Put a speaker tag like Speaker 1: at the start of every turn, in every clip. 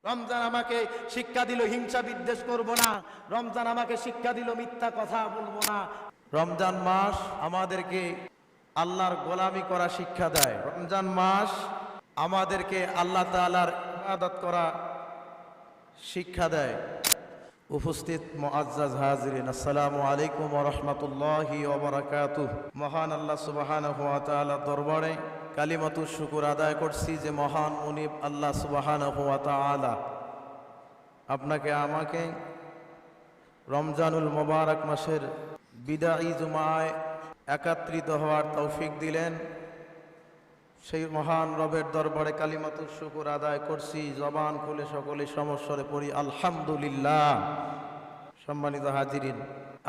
Speaker 1: রমজান আমাকে শিক্ষা দিল হিংসা বিদ্বেষ করব না। রমজান আমাকে শিক্ষা দিল মিথ্যা কথা বলবো না। রমজান মাস আমাদেরকে আল্লাহর গোলামি করা শিক্ষা দেয়। রমজান মাস আমাদেরকে আল্লাহ তাআলার ইবাদত করা শিক্ষা দেয়। উপস্থিত মুআজ্জাজ হাজিরিন, আসসালামু আলাইকুম ওয়া রাহমাতুল্লাহি ওয়া বারাকাতুহু। মহান আল্লাহ সুবহানাহু ওয়া তাআলা দরবারে কালিমাতুশ শুকর আদায় করছি যে মহান মুনিব আল্লাহ সুবহানাহু ওয়া তাআলা আপনাকে আমাকে রমজানুল মোবারক মাসের বিদায়ী জুমায় একত্রিত হওয়ার তৌফিক দিলেন। সেই মহান রবের দরবারে কালিমাতুশ শুকর আদায় করছি। জবান খুলে সকলে সমস্বরে পড়ি আলহামদুলিল্লাহ। সম্মানিত হাজিরিন,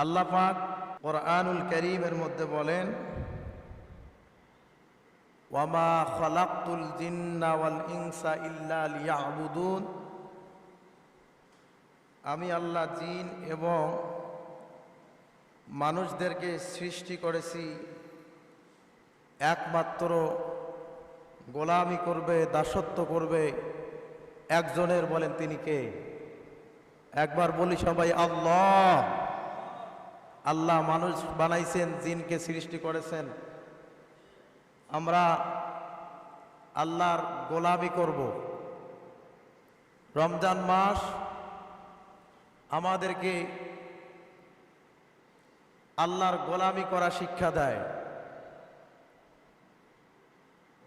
Speaker 1: আল্লাহ পাক কোরআনুল কারীমের মধ্যে বলেন, ওয়ামা খালাকতুল জিন্না ওয়াল ইনসা ইল্লা লিয়াবুদুন, আমি আল্লাহ জিন এবং মানুষদেরকে সৃষ্টি করেছি একমাত্র গোলামি করবে, দাসত্ব করবে একজনের। বলেন তিনি কে? একবার বলি সবাই আল্লাহ। আল্লাহ মানুষ বানাইছেন, জিনকে সৃষ্টি করেছেন। আমরা আল্লাহর গোলামি করব। রমজান মাস আমাদেরকে আল্লাহর গোলামি করা শিক্ষা দেয়।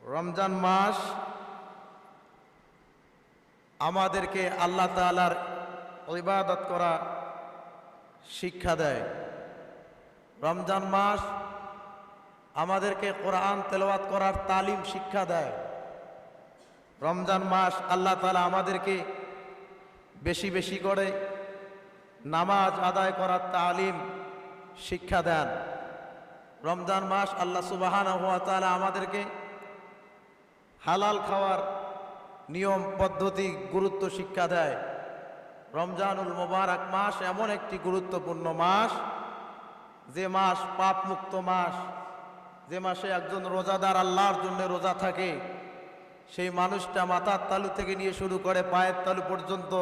Speaker 1: রমজান মাস আমাদেরকে আল্লাহ তাআলার ইবাদত করা শিক্ষা দেয়। রমজান মাস আমাদেরকে কোরআন তেলাওয়াত করার তালিম শিক্ষা দেয়। রমজান মাস আল্লাহ তাআলা আমাদেরকে বেশি বেশি করে নামাজ আদায় করার তালিম শিক্ষা দেন। রমজান মাস আল্লাহ সুবহানাহু ওয়া তাআলা আমাদেরকে হালাল খাওয়ার নিয়ম পদ্ধতি গুরুত্ব শিক্ষা দেয়। রমজানুল মোবারক মাস এমন একটি গুরুত্বপূর্ণ মাস, যে মাস পাপ মুক্ত মাস, যে মাসে একজন রোজাদার আল্লাহর জন্য রোজা থাকে। সেই মানুষটা মাথার তালু থেকে নিয়ে শুরু করে পায়ের তালু পর্যন্ত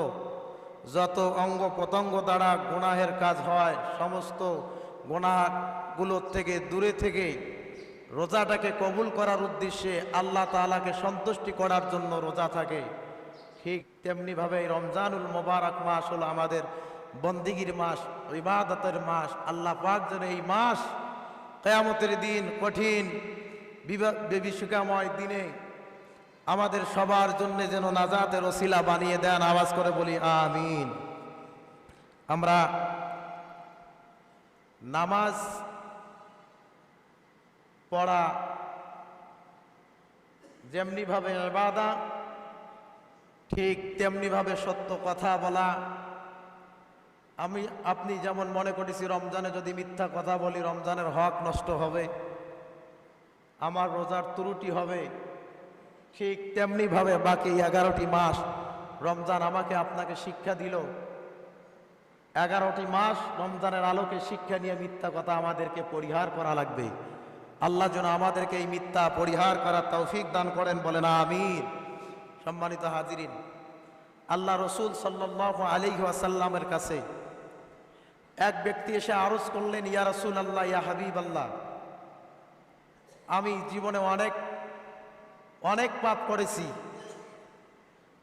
Speaker 1: যত অঙ্গ প্রত্যঙ্গ দ্বারা গুনাহের কাজ হয়, সমস্ত গুনাহগুলোর থেকে দূরে থেকে রোজাটাকে কবুল করার উদ্দেশ্যে আল্লাহ তাআলাকে সন্তুষ্টি করার জন্য রোজা থাকে। ঠিক তেমনিভাবে রমজানুল মোবারক মাস হলো আমাদের বন্দিগির মাস, ইবাদতের মাস। আল্লাহ পাক যেন এই মাস কিয়ামতের দিন, কঠিন বিভীষিকাময় দিনে আমাদের সবার জন্য যেন নাজাতের ওসিলা বানিয়ে দেন। আওয়াজ করে বলি আমিন। আমরা নামাজ পড়া যেমনিভাবে ইবাদত, ঠিক তেমনিভাবে সত্য কথা বলা। আপনি যেমন মনে করেছি রমজানে যদি মিথ্যা কথা বলি রমজানের হক নষ্ট হবে, আমার রোজার ত্রুটি হবে, ঠিক তেমনিভাবে বাকি 11টি মাস রমজান আমাকে আপনাকে শিক্ষা দিল। 11টি মাস রমজানের আলোকে শিক্ষা নিয়ে মিথ্যা কথা আমাদেরকে পরিহার করা লাগবে। আল্লাহ যেন আমাদেরকে এই মিথ্যা পরিহার করার তৌফিক দান করেন। বলেন আমিন। সম্মানিত হাজিরিন, আল্লাহ রসুল সাল্লাল্লাহু আলাইহি ওয়াসাল্লামের কাছে এক ব্যক্তি এসে আরজ করলেন, ইয়া রাসূলুল্লাহ, ইয়া হাবিবাল্লাহ, আমি জীবনে অনেক পাপ করেছি,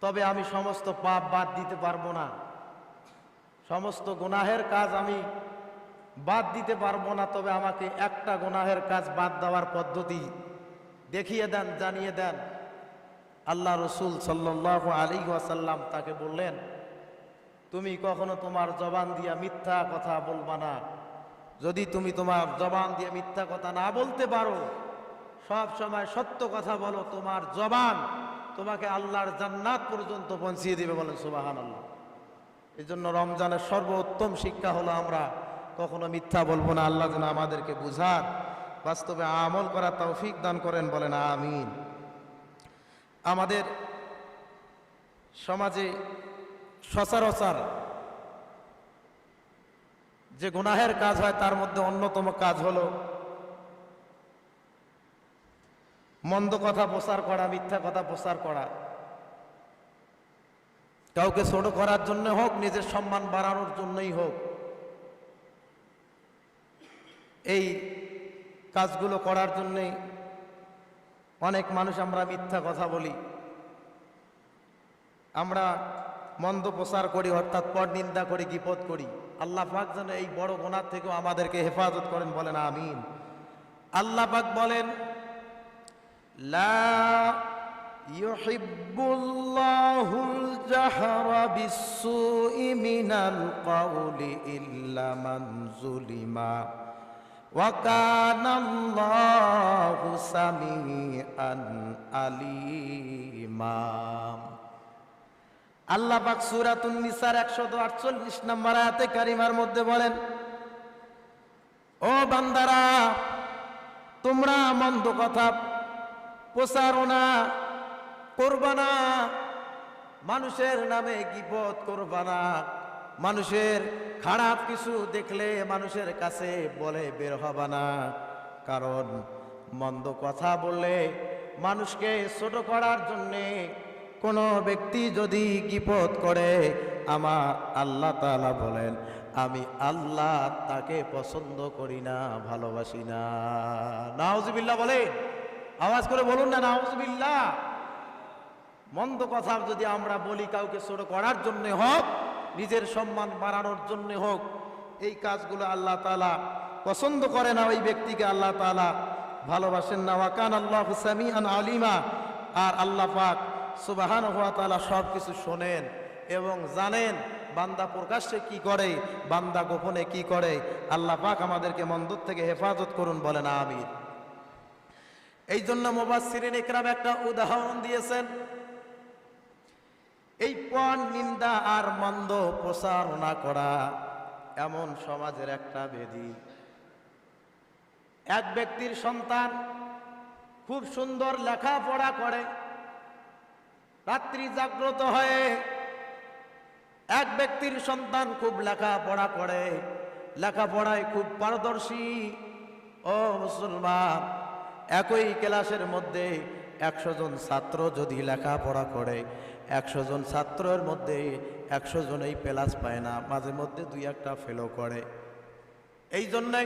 Speaker 1: তবে আমি সমস্ত পাপ বাদ দিতে পারবো না। সমস্ত গুনাহের কাজ আমি বাদ দিতে পারবো না, তবে আমাকে একটা গুনাহের কাজ বাদ দেওয়ার পদ্ধতি দেখিয়ে দেন, জানিয়ে দেন। আল্লাহ রসুল সাল্লাল্লাহু আলাইহি ওয়াসাল্লাম তাকে বললেন, তুমি কখনো তোমার জবান দিয়া মিথ্যা কথা বলবা না। যদি তুমি তোমার জবান দিয়ে মিথ্যা কথা না বলতে পারো, সব সময় সত্য কথা বলো, তোমার জবান তোমাকে আল্লাহর জান্নাত পর্যন্ত পৌঁছিয়ে দিবে। বলেন সুবহানাল্লাহ। এই জন্য রমজানের সর্বোত্তম শিক্ষা হলো আমরা কখনো মিথ্যা বলবো না। আল্লাহ যেন আমাদেরকে বুঝার, বাস্তবে আমল করার তৌফিক দান করেন। বলেন আমিন। আমাদের সমাজে সচরাচর যে গুনাহের কাজ হয় তার মধ্যে অন্যতম কাজ হলো মন্দ কথা প্রচার করা, মিথ্যা কথা প্রচার করা। কাউকে ছোট করার জন্য হোক, নিজের সম্মান বাড়ানোর জন্যই হোক, এই কাজগুলো করার জন্যে অনেক মানুষ আমরা মিথ্যা কথা বলি, আমরা মন্দ প্রচার করি, অর্থাৎ পরনিন্দা করি, গীপত করি। আল্লাহ পাক যেন এই বড় গুনাহ থেকেও আমাদেরকে হেফাজত করেন, বলেন আমিন। আল্লাহ পাক বলেন, লা ইউহিব্বুল্লাহুল জাহরা বিসসুই মিনাল কাউলি ইল্লা মান যুলিমা ওয়া কানাল্লাহু সামিআন আলিমা। আল্লাহ পাক সূরাতুন নিসার 148 নম্বর আয়াতে কারিমার মধ্যে বলেন, ও বান্দারা, তোমরা মন্দ কথা প্রচারণা করবা না, মানুষের নামে গীবত করবা না, মানুষের খারাপ কিছু দেখলে মানুষের কাছে বলে বের হবা না। কারণ মন্দ কথা বললে মানুষকে ছোট করার জন্যে কোনো ব্যক্তি যদি গীবত করে, আমার আল্লাহ তাআলা বলেন, আমি আল্লাহ তাকে পছন্দ করি না, ভালোবাসি না। নাউজুবিল্লাহ বলেন, আওয়াজ করে বলুন না নাউজুবিল্লাহ। মন্দ কথা যদি আমরা বলি কাউকে ছোট করার জন্য হোক, নিজের সম্মান বাড়ানোর জন্য হোক, এই কাজগুলো আল্লাহ তাআলা পছন্দ করে না, ওই ব্যক্তিকে আল্লাহ তাআলা ভালোবাসেন না। ওয়া কানাল্লাহু সামিআন আলিমা। আর আল্লাহ পাক সুবহানাহু ওয়া তাআলা সব কিছু শোনেন এবং জানেন, বান্দা প্রকাশ্যে কি করে, বান্দা গোপনে কি করে। আল্লাহ পাক আমাদেরকে মন্দর থেকে হেফাজত করুন, বলেন আমিন। এই জন্য মুফাসসিরিন ইকরাম একটা উদাহরণ দিয়েছেন, এই পর নিন্দা আর মন্দ প্রচারণা করা এমন সমাজের একটা ব্যাধি। এক ব্যক্তির সন্তান খুব সুন্দর লেখাপড়া করে, রাত্রি জাগ্রত হয়ে এক ব্যক্তির সন্তান খুব লেখাপড়া করে, লেখাপড়ায় খুব পারদর্শী। ও মুসলমান, একই ক্লাসের মধ্যে 100 জন ছাত্র যদি লেখাপড়া করে, 100 জন ছাত্রের মধ্যে 100 জনই প্লাস পায় না, মাঝে মধ্যে 2-1টা ফেলও করে। এই জন্যে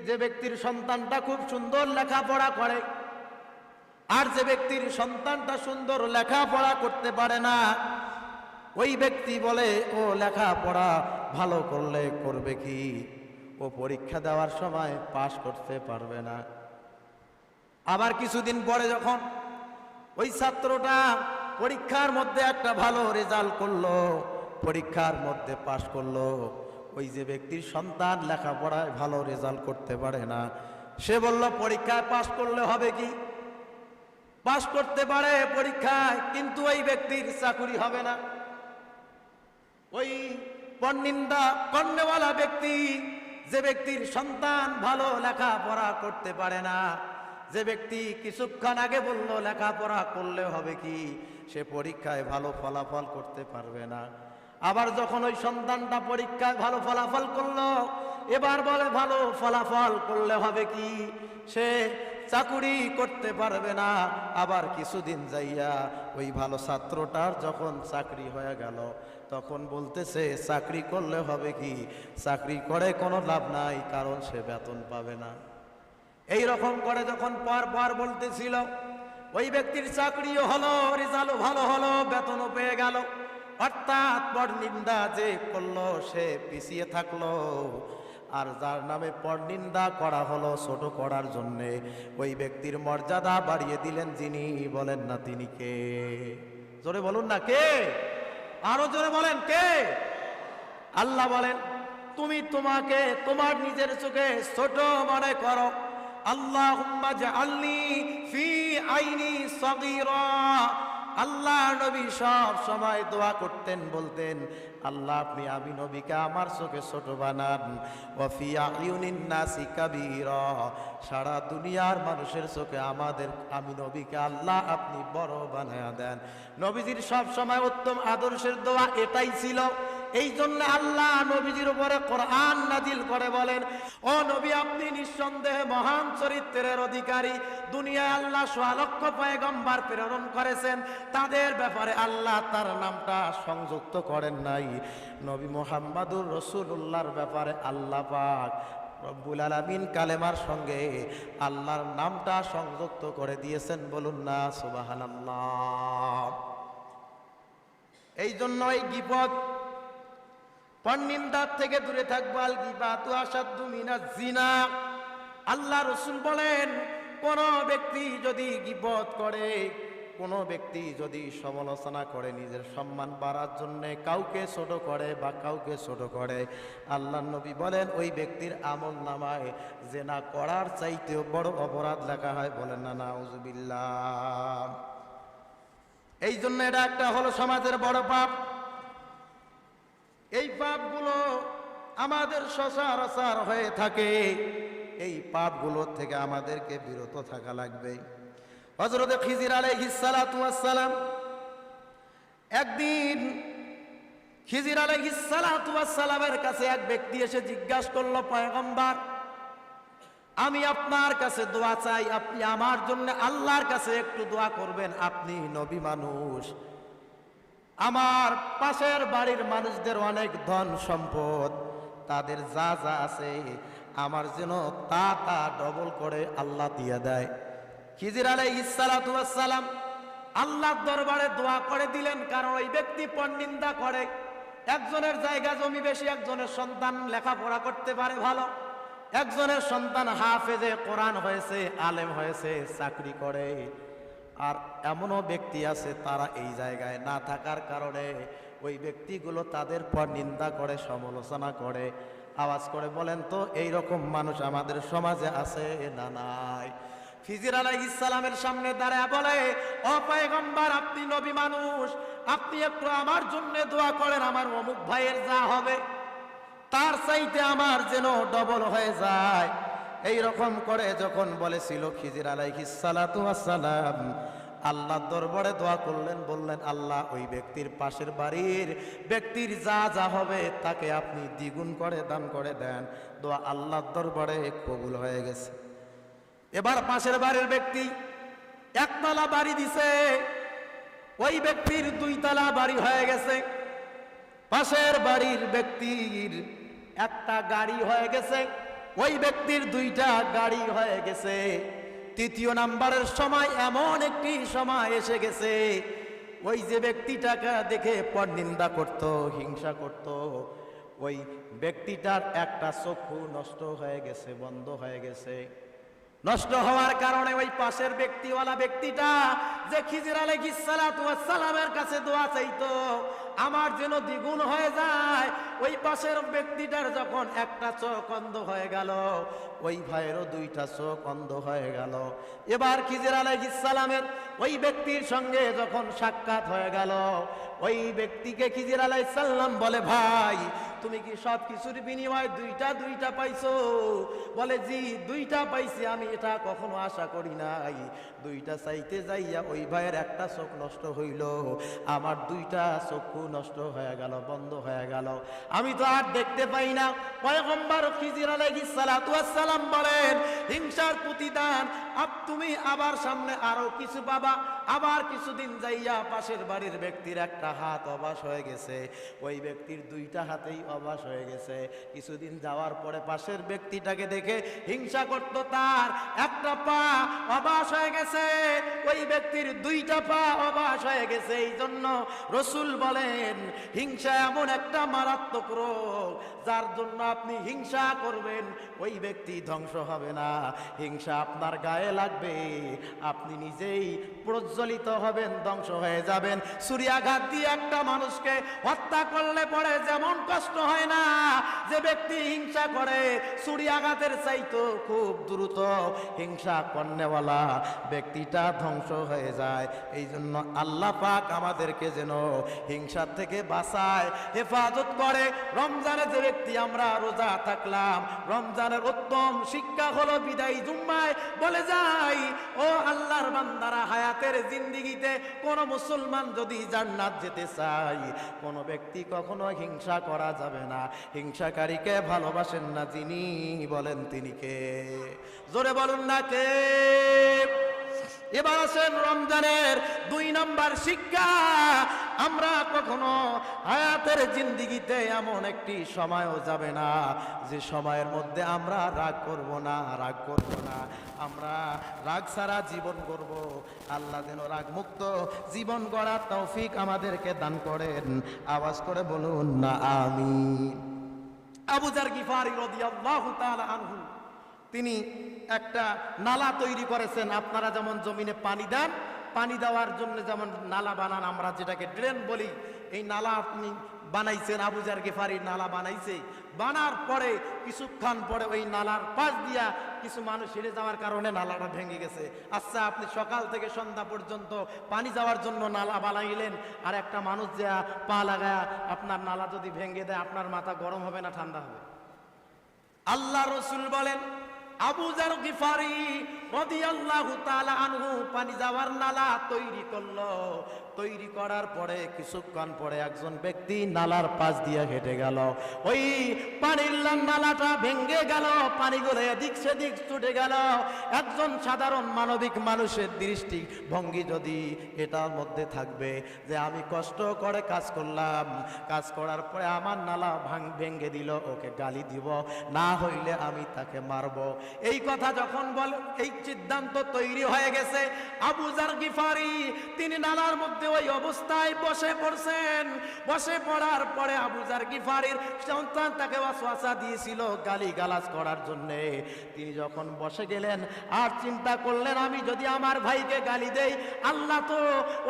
Speaker 1: যে ব্যক্তির সন্তানটা খুব সুন্দর লেখাপড়া করে আর যে ব্যক্তির সন্তানটা সুন্দর লেখাপড়া করতে পারে না, ওই ব্যক্তি বলে ও লেখাপড়া ভালো করলে করবে কি, ও পরীক্ষা দেওয়ার সময় পাশ করতে পারবে না। আবার কিছুদিন পরে যখন ওই ছাত্রটা পরীক্ষার মধ্যে একটা ভালো রেজাল্ট করলো, পরীক্ষার মধ্যে পাশ করলো, ওই যে ব্যক্তির সন্তান লেখাপড়ায় ভালো রেজাল্ট করতে পারে না, সে বলল পরীক্ষায় পাশ করলে হবে কি, পাশ করতে পারে পরীক্ষায়, কিন্তু ওই ব্যক্তির চাকরি হবে না। ওই পরনিন্দা করনেওয়ালা ব্যক্তি, যে ব্যক্তির সন্তান ভালো লেখাপড়া করতে পারে না, যে ব্যক্তি কিছুক্ষণ আগে বলল লেখাপড়া করলে হবে কি, সে পরীক্ষায় ভালো ফলাফল করতে পারবে না। আবার যখন ওই সন্তানটা পরীক্ষায় ভালো ফলাফল করলো, এবার বলে ভালো ফলাফল করলে হবে কি, সে চাকরি করতে পারবে না। আবার কিছুদিন যাইয়া ওই ভালো ছাত্রটার যখন চাকরি হয়ে গেল, তখন বলতেছে চাকরি করলে হবে কি, চাকরি করে কোনো লাভ নাই, কারণ সে বেতন পাবে না। এই রকম করে যখন পর বলতেছিল, ওই ব্যক্তির চাকরিও হলো, রেজাল্টও ভালো হলো, বেতনও পেয়ে গেল, অর্থাৎ পরনিন্দা যে করলো সে পিছিয়ে থাকলো। আর যার নামে পরনিন্দা করা হলো ছোট করার জন্যে, ওই ব্যক্তির মর্যাদা বাড়িয়ে দিলেন যিনি, বলেন না তিনি কে? জোরে বলুন না কে, আরো জোরে বলেন কে? আল্লাহ বলেন, তুমি তোমাকে তোমার নিজের চোখে ছোট মনে করো। আল্লাহুম্মা জাআলনি ফি আইনি সগীরা। আল্লাহ নবী সব সময় দোয়া করতেন, বলতেন আল্লাহ আপনি আমি নবীকে আমার চোখে ছোট বানান। ওয়া ফি আয়ুনিন নাসি কাবীরা। সারা দুনিয়ার মানুষের চোখে আমি নবীকে আল্লাহ আপনি বড় বানায়া দেন। নবীজির সব সময় উত্তম আদর্শের দোয়া এটাই ছিল। এই জন্য আল্লাহ নবীজির উপরে কোরআন নাজিল করে বলেন, ও নবী আপনি নিঃসন্দেহে মহান চরিত্রের অধিকারী। দুনিয়ায় আল্লাহ ১৬ লক্ষ পয়গম্বর প্রেরণ করেছেন, তাদের ব্যাপারে আল্লাহ তার নামটা সংযুক্ত করেন নাই। নবী মুহাম্মদুর রাসূলুল্লাহর ব্যাপারে আল্লাহ পাক রব্বুল আলামিন কালেমার সঙ্গে আল্লাহর নামটা সংযুক্ত করে দিয়েছেন। বলুন না সুবহানাল্লাহ। এই জন্য এই গীবত পরনিন্দার থেকে দূরে থাকবো। আল গীবাতু আশাদ্দু মিনাজ জিনা। আল্লাহ রাসূল বলেন, কোন ব্যক্তি যদি গীবত করে, কোন ব্যক্তি যদি সমালোচনা করে, নিজের সম্মান বাড়ার জন্য কাউকে ছোট করে বা কাউকে ছোট করে, আল্লাহ নবী বলেন ওই ব্যক্তির আমল নামায় জিনা করার চাইতেও বড় অপরাধ লেখা হয়। বলেন না নাউযুবিল্লাহ। এই জন্য এটা একটা হলো সমাজের বড় পাপ। এই পাপগুলো আমাদের সচরাচর হয়ে থাকে। এই পাপগুলো থেকে আমাদেরকে বিরত থাকা লাগবে। হযরত খিজির আলাইহিস সালাতু ওয়াস সালাম একদিন খিজির আলাইহিস সালাতু ওয়াস সালামের কাছে এক ব্যক্তি এসে জিজ্ঞাসা করলো, পয়গম্বর আমি আপনার কাছে দোয়া চাই, আপনি আমার জন্য আল্লাহর কাছে একটু দোয়া করবেন। আপনি নবী মানুষ, আমার পাশের বাড়ির মানুষদের অনেক ধন সম্পদ, তাদের যা যা আছে আমার যেন তা ডবল করে আল্লাহ দিয়ে দেয়। খিজির আলাইহিস সালাতু ওয়াস সালাম আল্লাহর দরবারে দোয়া করে দিলেন, কারণ ওই ব্যক্তি পরনিন্দা করে। একজনের জায়গা জমি বেশি, একজনের সন্তান লেখাপড়া করতে পারে ভালো, একজনের সন্তান হাফেজে কোরআন হয়েছে, আলেম হয়েছে, চাকরি করে। আর এমনও ব্যক্তি আছে তারা এই জায়গায় না থাকার কারণে ওই ব্যক্তিগুলো তাদের পর নিন্দা করে, সমালোচনা করে। আওয়াজ করে বলেন তো, এই রকম মানুষ আমাদের সমাজে আছে না নাই? খিজির আলাইহিস সালামের সামনে দাঁড়ায় বলে, ও পয়গম্বর আপনি নবী মানুষ, আপনি একটু আমার জন্য দোয়া করেন, আমার অমুক ভাইয়ের যা হবে তার চাইতে আমার যেন ডবল হয়ে যায়। এই রকম করে যখন বলেছিল, খিজির আলাইহিস সালাতু ওয়াস সালাম আল্লাহর দরবারে দোয়া করলেন, বললেন আল্লাহ ওই ব্যক্তির পাশের বাড়ির ব্যক্তির যা যা হবে তাকে আপনি দ্বিগুণ করে দান করে দেন। দোয়া আল্লাহর দরবারে কবুল হয়ে গেছে। এবার পাশের বাড়ির ব্যক্তি একতলা বাড়ি দিছে, ওই ব্যক্তির 2 তলা বাড়ি হয়ে গেছে। পাশের বাড়ির ব্যক্তির একটা গাড়ি হয়ে গেছে, ওই ব্যক্তির 2টা গাড়ি হয়ে গেছে। তৃতীয় নাম্বারের সময় এমন একটি সময় এসে গেছে, ওই যে ব্যক্তিটাকে দেখে পরনিন্দা করত, হিংসা করত, ওই ব্যক্তিটার একটা চক্ষু নষ্ট হয়ে গেছে, বন্ধ হয়ে গেছে। নষ্ট হওয়ার কারণে ওই পাশের ব্যক্তিওয়ালা ব্যক্তিটা যে খিজির আলাইহিস সালাতু ওয়াস সালামের কাছে দোয়া চাইতো আমার যেন দ্বিগুণ হয়ে যায়, ওই পাশের ব্যক্তিটার যখন একটা চোখ অন্ধ হয়ে গেল, ওই ভাইয়েরও 2টা চোখ অন্ধ হয়ে গেল। এবার খিজির আলাইহিস সালামের ওই ব্যক্তির সঙ্গে যখন সাক্ষাৎ হয়ে গেল, ওই ব্যক্তিকে খিজির আলাইহিস সালাম বলে, ভাই তুমি কি সব কিছুর বিনিময়ে 2টা পাইছো? বলে জি 2টা পাইছি, আমি এটা কখনো আশা করি নাই। 2টা চাইতে যাইয়া ওই ভাইয়ের একটা চোখ নষ্ট হইল, আমার 2টা চক্ষু নষ্ট হয়ে গেল, বন্ধ হয়ে গেল, আমি তো আর দেখতে পাই না। পয়গম্বর খিজির আলাইহিস সালাতু ওয়াস সালাম বলেন, হিংসার প্রতিদান তুমি আবার সামনে আরো কিছু পাবা। আবার কিছুদিন যাইয়া পাশের বাড়ির ব্যক্তির একটা হাত অবাস হয়ে গেছে, ওই ব্যক্তির 2টা হাতেই অবাস হয়ে গেছে। কিছুদিন যাওয়ার পরে পাশের ব্যক্তিটাকে দেখে হিংসা করত, তার একটা পা অবাস হয়ে গেছে, ওই ব্যক্তির 2টা পা অবাস হয়ে গেছে। এই জন্য রাসূল বলেন, হিংসা এমন একটা মারাত্মক রোগ, যার জন্য আপনি হিংসা করবেন ওই ব্যক্তি ধ্বংস হবে না, হিংসা আপনার গায়ে লাগবে, আপনি নিজেই প্রজ্বলিত হবেন, ধ্বংস হয়ে যাবেন। ছুরিয়াঘাত দিয়ে একটা মানুষকে হত্যা করলে পরে যেমন কষ্ট হয় না, যে ব্যক্তি হিংসা করে ছুরিয়াঘাতের চাইতো খুব দ্রুত হিংসা করেওয়ালা ব্যক্তিটা ধ্বংস হয়ে যায়। এই জন্য আল্লাহ পাক আমাদেরকে যেন হিংসার থেকে বাঁচায়, হেফাজত করে। রমজানে যে ব্যক্তি আমরা রোজা থাকলাম, রমজানের উত্তম শিক্ষা হলো বিদায়ী জুম্মায় বলে যাই, ও আল্লাহর বান্দারা, হায়াতের জিন্দেগিতে কোন মুসলমান যদি জান্নাত যেতে চায়, কোন ব্যক্তি কখনো হিংসা করা যাবে না। হিংসাকারীকে ভালোবাসেন না যিনি, বলেন তিনি কে? জোরে বলুন না কে? এবার আসেন রমজানের 2 নম্বর শিক্ষা। আমরা কখনো হায়াতের জিন্দেগিতে এমন একটি সময়ও যাবে না যে সময়ের মধ্যে আমরা রাগ করব না, রাগ করব না। আমরা রাগ ছাড়া জীবন করব। আল্লাহ যেন রাগ মুক্ত জীবন গড়ার তৌফিক আমাদেরকে দান করেন। আওয়াজ করে বলুন না আমিন। আবু যার গিফারি রাদিয়াল্লাহু তাআলা আনহু, তিনি একটা নালা তৈরি করেছেন। আপনারা যেমন জমিনে পানি দেন, পানি দেওয়ার জন্য যেমন নালা বানান, আমরা যেটাকে ড্রেন বলি, এই নালা আপনি বানাইছেন। আবু যার গিফারি নালা বানাইছে। বানার পরে কিছুক্ষণ পরে ওই নালার পাশ দিয়া কিছু মানুষ হেরে যাওয়ার কারণে নালাটা ভেঙে গেছে। আচ্ছা, আপনি সকাল থেকে সন্ধ্যা পর্যন্ত পানি যাওয়ার জন্য নালা বানাইলেন, আর একটা মানুষ যা পা লাগায় আপনার নালা যদি ভেঙে দেয়, আপনার মাথা গরম হবে না ঠান্ডা হবে? আল্লাহ রসুল বলেন, আবু যার গিফারি রাদিয়াল্লাহু তাআলা আনহু পানি যাওয়ার নালা তৈরি করলো। তৈরি করার পরে কিছুক্ষণ পরে একজন ব্যক্তি নালার পাশ দিয়ে হেঁটে গেল। ওই পানির নালাটা ভেঙে গেল, পানিগুলো এদিক সেদিক ছুটে গেল। একজন সাধারণ মানবিক মানুষের দৃষ্টি ভঙ্গি যদি এটার মধ্যে থাকবে যে আমি কষ্ট করে কাজ করলাম, কাজ করার পরে আমার নালা ভেঙে দিল, ওকে গালি দিব, না হইলে আমি তাকে মারব। এই কথা যখন বলে, এই সিদ্ধান্ত তৈরি হয়ে গেছে, আবু যার গিফারি তিনি নালার মধ্যে ওই অবস্থায় বসে পড়ছেন। বসে পড়ার পরে আবু যার গিফারির সন্তান তাকে ওয়াসওয়াসা দিয়েছিল গালি গালাজ করার জন্য। তিনি যখন বসে গেলেন আর চিন্তা করলেন, আমি যদি আমার ভাইকে গালি দেই, আল্লাহ তো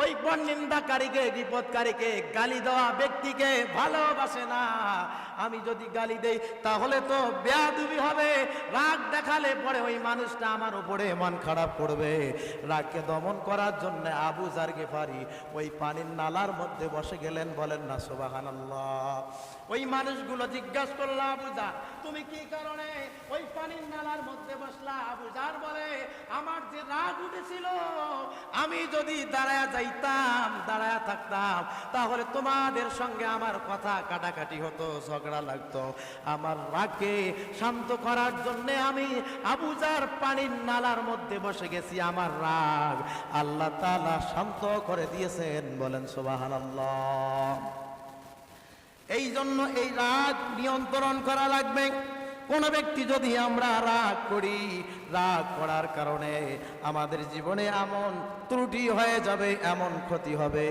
Speaker 1: ওই বর্ণিন্দাকারীকে, বিপদকারীকে, গালি দেওয়া ব্যক্তিকে ভালোবাসে না। আমি যদি গালি দেই তাহলে তো বেয়াদবি হবে, রাগ দেখালে পরে ওই মানুষটা আমার উপরে মন খারাপ করবে। রাগকে দমন করার জন্য আবু যার গিফারি ওই পানির নালার মধ্যে বসে গেলেন। বলেন না সুবহানাল্লাহ। ওই মানুষগুলো জিজ্ঞাসা করলো, আবু যার তুমি কি কারণে ওই পানির নালার মধ্যে বসলা? আবু যার বলে, আমার যে রাগ উঠেছিল, আমি যদি দাঁড়ায়া যাইতাম, দাঁড়ায়া থাকতাম, তাহলে তোমাদের সঙ্গে আমার কথা কাটাকাটি হতো, ঝগড়া লাগতো। আমার রাগকে শান্ত করার জন্য আমি আবু যার পানির নালার মধ্যে বসে গেছি। আমার রাগ আল্লাহ তাআলা শান্ত করে দিয়েছেন। বলেন সুবহানাল্লাহ। এই জন্য এই রাগ নিয়ন্ত্রণ করা লাগবে। কোন ব্যক্তি যদি আমরা রাগ করি, রাগ করার কারণে আমাদের জীবনে এমন ত্রুটি হয়ে যাবে, এমন ক্ষতি হবে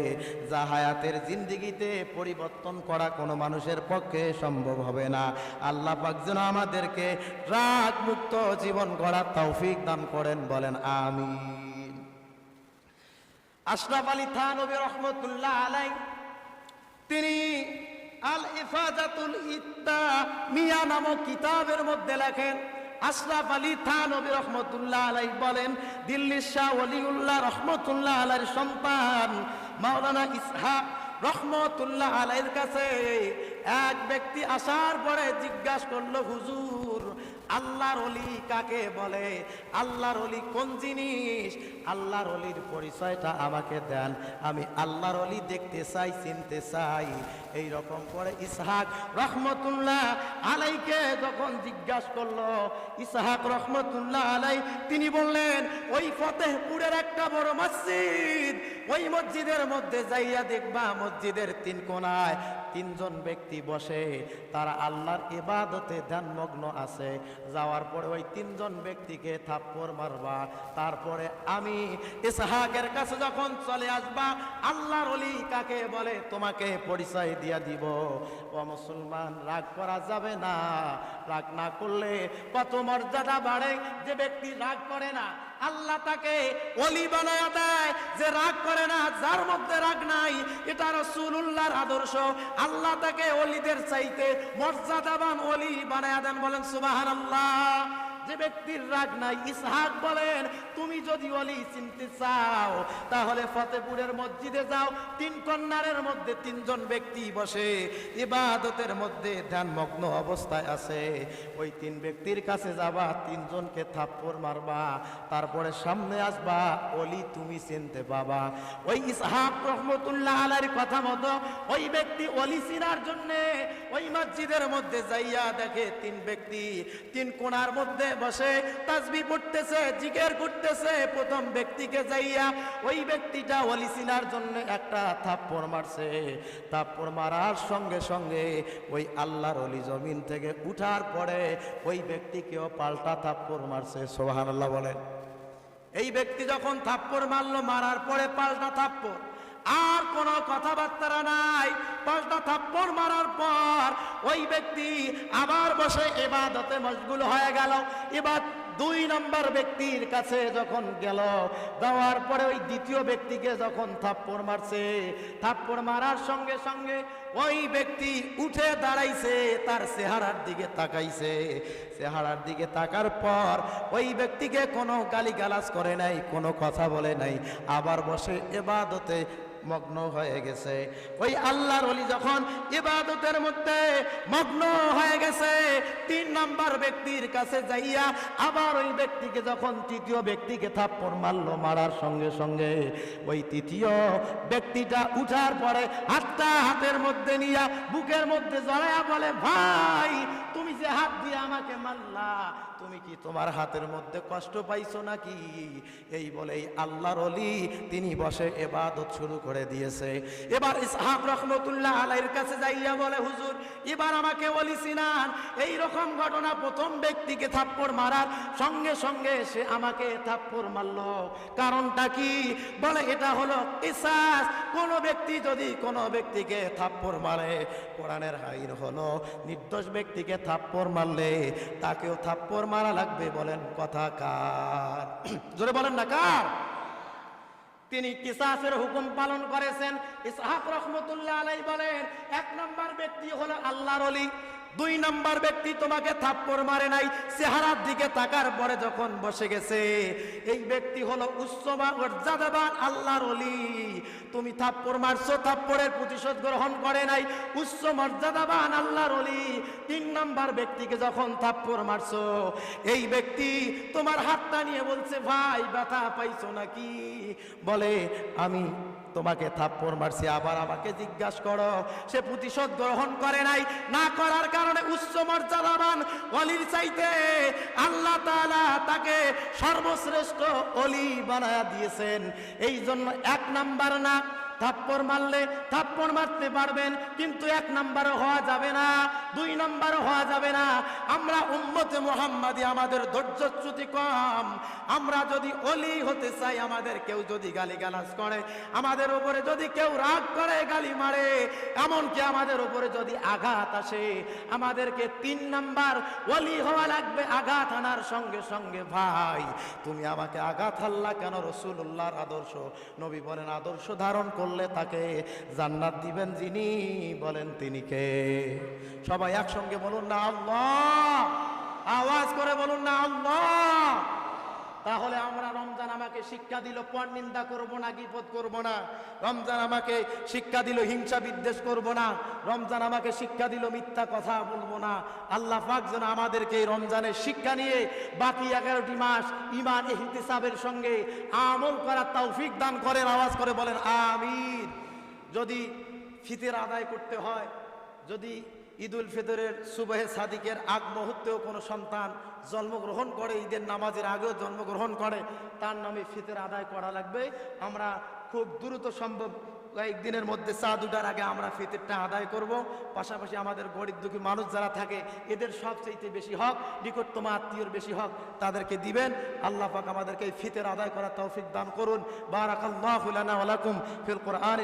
Speaker 1: যা হায়াতের জিন্দেগিতে পরিবর্তন করা কোনো মানুষের পক্ষে সম্ভব হবে না। আল্লাহ পাক যেন আমাদেরকে রাগ মুক্ত জীবন গড়ার তৌফিক দান করেন। বলেন আমিন। আশরাফ আলী থানভী রহমতুল্লাহ আলাইহি তিনি আল ইফাদাতুল ইত্তামিয়া নামক কিতাবের মধ্যে লেখেন, আশরাফ আলী থানভী রহমতুল্লাহ আলাইহি বলেন, দিল্লির শাহ ওলিউল্লাহ রহমতুল্লাহ আলাইহির সন্তান মাওলানা ইসহাক রহমতুল্লাহ আলাইহির কাছে এক ব্যক্তি আসার পরে জিজ্ঞাসা করলো, হুজুর আল্লাহর ওলি কাকে বলে? আল্লাহর ওলি কোন জিনিস? আল্লাহর ওলির পরিচয়টা আমাকে দেন, আমি আল্লাহর ওলি দেখতে চাই, চিনতে চাই। এই রকম করে ইসহাক রহমতুল্লাহ আলাইকে যখন জিজ্ঞাসা করলো, ইসহাক রহমতুল্লাহ আলাই তিনি বললেন, ওই ফতেহপুরের একটা বড় মসজিদ, ওই মসজিদের মধ্যে যাইয়া দেখবা, মসজিদের 3 কোণায় 3 জন ব্যক্তি বসে, তারা আল্লাহর ইবাদতে ধ্যানমগ্ন আছে। যাওয়ার পরে ওই 3 জন ব্যক্তিকে থাপ্পড় মারবা, তারপরে আমি ইসহাকের কাছে যখন চলে আসবা, আল্লাহর ওলি কাকে বলে তোমাকে পরিচয় দিয়া দিব। ও মুসলমান, রাগ করা যাবে না। রাগ না করলে কত মর্যাদা বাড়ে। যে ব্যক্তি রাগ করে না, আল্লাহ তাকে ওলি বানায়া দেয়। যে রাগ করে না, যার মধ্যে রাগ নাই, এটা রাসূলুল্লাহর আদর্শ। আল্লাহ তাকে ওলিদের চাইতে মর্যাদাবান ওলি বানায়া দেন। বলেন সুবহানাল্লাহ। যে ব্যক্তির রাগ নাই। ইসহাক বলেন, তুমি যদি ওলি চিনতে চাও তাহলে ফতেপুরের মসজিদে যাও, 3 কর্নারের মধ্যে 3 জন ব্যক্তি বসে ইবাদতের মধ্যে ধ্যানমগ্ন অবস্থায় আছে। ওই 3 ব্যক্তির কাছে যাবা, 3 জনকে থাপ্পড় মারবা, তারপরে সামনে আসবা, ওলি তুমি চিনতে পাবা। ওই ইসহাক রহমতুল্লাহ আলাইহির কথা মতো ওই ব্যক্তি ওলি চিনার জন্য ওই মসজিদের মধ্যে যাইয়া দেখে 3 ব্যক্তি 3 কোণার মধ্যে বসে তাসবিহ পড়তেছে, জিকির করতেছে। প্রথম ব্যক্তিকে যাইয়া ওই ব্যক্তিটা ওলি চিনার জন্য একটা থাপ্পড় মারছে। থাপ্পড় মারার সঙ্গে সঙ্গে ওই আল্লাহর ওলি জমিন থেকে উঠার পরে ওই ব্যক্তিকেও পাল্টা থাপ্পড় মারছে। সুবহানাল্লাহ বলেন। এই ব্যক্তি যখন থাপ্পড় মারলো, মারার পরে পাল্টা থাপ্পড়, আর কোনো কথাবার্তা নাই। পাল্টা থাপ্পড় মারার পর ওই ব্যক্তি আবার বসে ইবাদতে মশগুল হয়ে গেল। এবার 2 নম্বর ব্যক্তির কাছে যখন গেল, যাওয়ার পরে ওই দ্বিতীয় ব্যক্তিকে যখন থাপ্পড় মারছে, থাপ্পড় মারার সঙ্গে সঙ্গে ওই ব্যক্তি উঠে দাঁড়াইছে, তার চেহারার দিকে তাকাইছে। চেহারার দিকে তাকার পর ওই ব্যক্তিকে কোনো গালিগালাজ করে নাই, কোনো কথা বলে নাই, আবার বসে ইবাদতে মগ্ন হয়ে গেছে। ওই আল্লাহর ওলি যখন ইবাদতের মধ্যে মগ্ন হয়ে গেছে, 3 নাম্বার ব্যক্তির কাছে যাইয়া আবার ওই ব্যক্তিকে যখন তৃতীয় ব্যক্তিকে থাপ্পড় মারলো, মারার সঙ্গে সঙ্গে ওই তৃতীয় ব্যক্তিটা উঠার পরে হাতটা হাতের মধ্যে নিয়া বুকের মধ্যে জড়ায়া বলে, ভাই তুমি যে হাত দিয়ে আমাকে মারলা, তুমি কি তোমার হাতের মধ্যে কষ্ট পাইছো নাকি? এই বলে আল্লাহর ওলি তিনি বসে ইবাদত শুরু করে দিয়েছে। এবার ইসহাক রহমতুল্লাহ আলাইহির কাছে যাইয়া বলে, হুজুর এবার আমাকে ওলি চিনান। এই রকম ঘটনা, প্রথম ব্যক্তিকে থাপ্পড় মারার সঙ্গে সঙ্গে সে আমাকে থাপ্পড় মারলো, কারণটা কি? বলে এটা হলো কিসাস। কোন ব্যক্তি যদি কোনো ব্যক্তিকে থাপ্পড় মারে, কোরআনের আইন হলো নির্দোষ ব্যক্তিকে থাপ্পড় মারলে তাকেও থাপ্পড় মারা লাগবে। বলেন কথা কার? জোরে বলেন না কার? তিনি কিসাসের হুকুম পালন করেছেন। ইসহাক রহমতুল্লাহ আলাইহি বলেন, 1 নম্বর ব্যক্তি হলো আল্লাহর ওলি, 2 নম্বর ব্যক্তি তোমাকে থাপ্পড় মারে নাই, চেহারার দিকে তাকার পরে যখন বসে গেছে, এই ব্যক্তি হলো উচ্চ মর্যাদাবান আল্লাহর ওলি। তুমি থাপ্পড় মারছো, থাপ্পড়ের প্রতিশোধ গ্রহণ করে নাই, উচ্চ মর্যাদাবান আল্লাহর ওলি। 3 নম্বর ব্যক্তিকে যখন থাপ্পড় মারছো, এই ব্যক্তি তোমার হাতটা নিয়ে বলছে, ভাই ব্যথা পাইছো নাকি? বলে আমি তোমাকে থাপ্পড় মারছি, আবার আমাকে জিজ্ঞাসা করো। সে প্রতিশোধ গ্রহণ করে নাই, না করার কারণে উচ্চ মর্যাদাবান ওলির চাইতে আল্লাহ তাআলা তাকে সর্বশ্রেষ্ঠ ওলি বানায়া দিয়েছেন। এই জন্য 1 নাম্বার না, থাপ্পড় মারলে থাপ্পড় মারতে পারবেন, কিন্তু 1 নাম্বার হওয়া যাবে না, 2 নাম্বার হওয়া যাবে না। আমরা উম্মতে মুহাম্মাদি, আমাদের ধৈর্যচ্যুতি কম। আমরা যদি ওলি হতে চাই, আমাদের কেউ যদি গালিগালাজ করে, আমাদের উপরে যদি কেউ রাগ করে, গালি মারে, এমনকি আমাদের উপরে যদি আঘাত আসে, আমাদেরকে 3 নাম্বার ওলি হওয়া লাগবে। আঘাত আনার সঙ্গে সঙ্গে, ভাই তুমি আমাকে আঘাত হাল্লা কেন? রাসূলুল্লাহর আদর্শ, নবী বলেন আদর্শ ধারণ করলে তাকে জান্নাত দিবেন যিনি, বলেন তিনি কে? সবাই একসঙ্গে বলুন না আল্লাহ, আওয়াজ করে বলুন না আল্লাহ। তাহলে আমরা, রমজান আমাকে শিক্ষা দিল পরনিন্দা করব না, গীবত করব না। রমজান আমাকে শিক্ষা দিল হিংসা বিদ্বেষ করব না। রমজান আমাকে শিক্ষা দিল মিথ্যা কথা বলবো না। আল্লাহ পাক যেন আমাদেরকে এই রমজানের শিক্ষা নিয়ে বাকি 11টি মাস ঈমান ইহতিসাবের সঙ্গে আমল করার তৌফিক দান করেন। আওয়াজ করে বলেন আমিন। যদি ফিতর আদায় করতে হয়, যদি ঈদুল ফিতরের সুবহে সাদিকের আগ মুহূর্তেও কোনো সন্তান জন্মগ্রহণ করে, ঈদের নামাজের আগেও জন্মগ্রহণ করে, তার নামে ফিতর আদায় করা লাগবে। আমরা খুব দ্রুত সম্ভব কয়েকদিনের মধ্যে চা দুটার আগে আমরা ফিতরটা আদায় করব। পাশাপাশি আমাদের গরিব দুঃখী মানুষ যারা থাকে, এদের সবচেয়ে বেশি হক, নিকটতম আত্মীয়র বেশি হক, তাদেরকে দিবেন। আল্লাহ পাক আমাদেরকে এই ফিতর আদায় করার তৌফিক দান করুন। বারাকাল্লাহু লানা ওয়া লাকুম ফিল কুরআন।